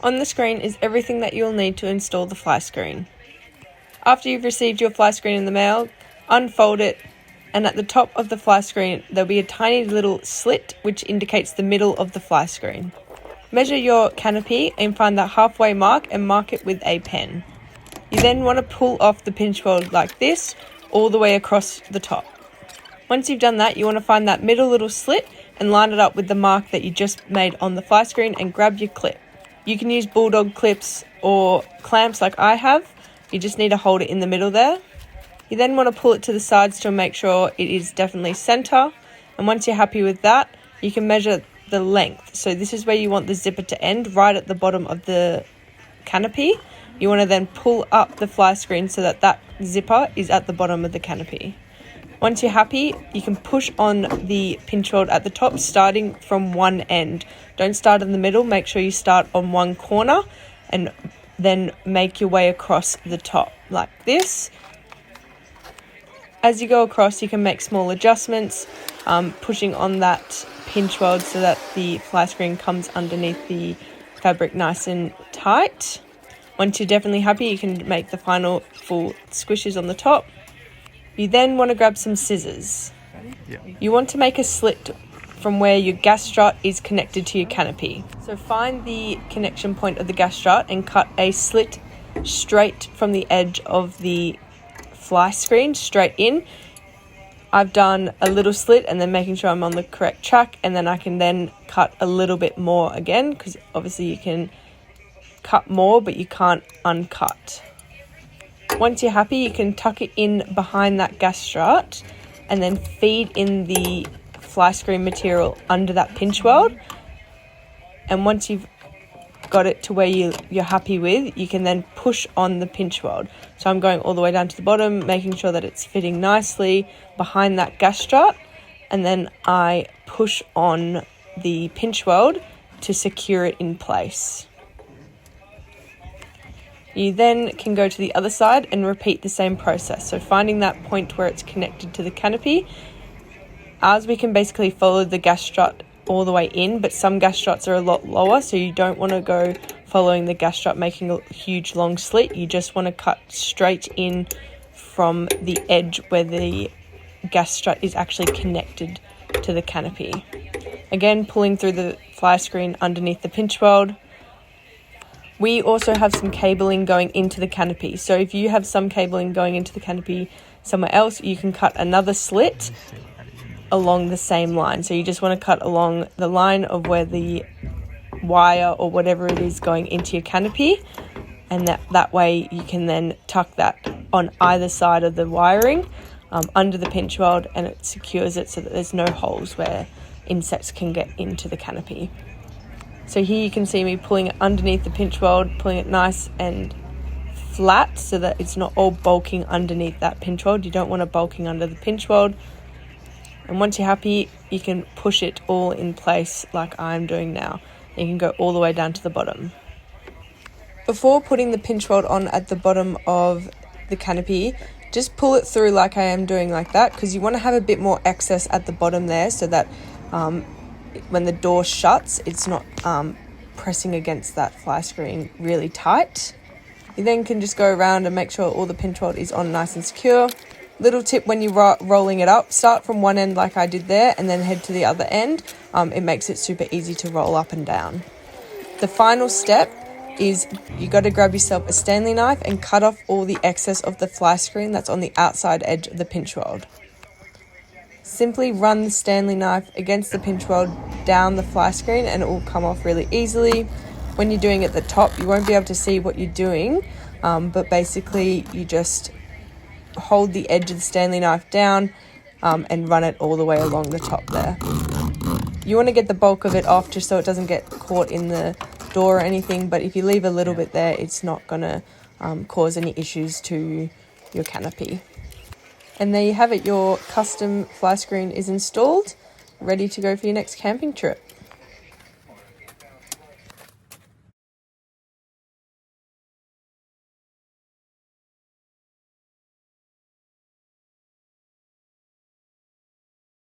On the screen is everything that you'll need to install the fly screen. After you've received your fly screen in the mail, unfold it, and at the top of the fly screen there'll be a tiny little slit which indicates the middle of the fly screen. Measure your canopy and find that halfway mark and mark it with a pen. You then want to pull off the pinch weld like this all the way across the top. Once you've done that, you want to find that middle little slit and line it up with the mark that you just made on the fly screen and grab your clip. You can use bulldog clips or clamps like I have. You just need to hold it in the middle there. You then want to pull it to the sides to make sure it is definitely center. And once you're happy with that, you can measure the length. So this is where you want the zipper to end, right at the bottom of the canopy. You want to then pull up the fly screen so that that zipper is at the bottom of the canopy. Once you're happy, you can push on the pinch weld at the top, starting from one end. Don't start in the middle, make sure you start on one corner and then make your way across the top like this. As you go across, you can make small adjustments, pushing on that pinch weld so that the fly screen comes underneath the fabric nice and tight. Once you're definitely happy, you can make the final full squishes on the top. You then want to grab some scissors. You want to make a slit from where your gas strut is connected to your canopy. So find the connection point of the gas strut and cut a slit straight from the edge of the fly screen straight in. I've done a little slit and then making sure I'm on the correct track, and then I can then cut a little bit more again, because obviously you can cut more but you can't uncut. Once you're happy, you can tuck it in behind that gas strut and then feed in the fly screen material under that pinch weld. And once you've got it to where you're happy with, you can then push on the pinch weld. So I'm going all the way down to the bottom, making sure that it's fitting nicely behind that gas strut, and then I push on the pinch weld to secure it in place. You then can go to the other side and repeat the same process. So finding that point where it's connected to the canopy. Ours, we can basically follow the gas strut all the way in, but some gas struts are a lot lower, so you don't want to go following the gas strut making a huge long slit. You just want to cut straight in from the edge where the gas strut is actually connected to the canopy. Again, pulling through the fly screen underneath the pinch weld. We also have some cabling going into the canopy. So if you have some cabling going into the canopy somewhere else, you can cut another slit along the same line. So you just want to cut along the line of where the wire or whatever it is going into your canopy, and that way you can then tuck that on either side of the wiring under the pinch weld, and it secures it so that there's no holes where insects can get into the canopy. So here you can see me pulling it underneath the pinch weld, pulling it nice and flat so that it's not all bulking underneath that pinch weld. You don't want it bulking under the pinch weld. And once you're happy, you can push it all in place like I'm doing now. You can go all the way down to the bottom. Before putting the pinch weld on at the bottom of the canopy, just pull it through like I am doing like that, because you want to have a bit more excess at the bottom there so that when the door shuts, it's not pressing against that fly screen really tight. You then can just go around and make sure all the pinch weld is on nice and secure. Little tip when you're rolling it up, start from one end like I did there and then head to the other end. It makes it super easy to roll up and down. The final step is you got to grab yourself a Stanley knife and cut off all the excess of the fly screen that's on the outside edge of the pinch weld. Simply run the Stanley knife against the pinch weld down the fly screen and it will come off really easily. When you're doing it at the top, you won't be able to see what you're doing, but basically you just hold the edge of the Stanley knife down and run it all the way along the top there. You want to get the bulk of it off just so it doesn't get caught in the door or anything, but if you leave a little bit there, it's not going to cause any issues to your canopy. And there you have it, your custom fly screen is installed, ready to go for your next camping trip.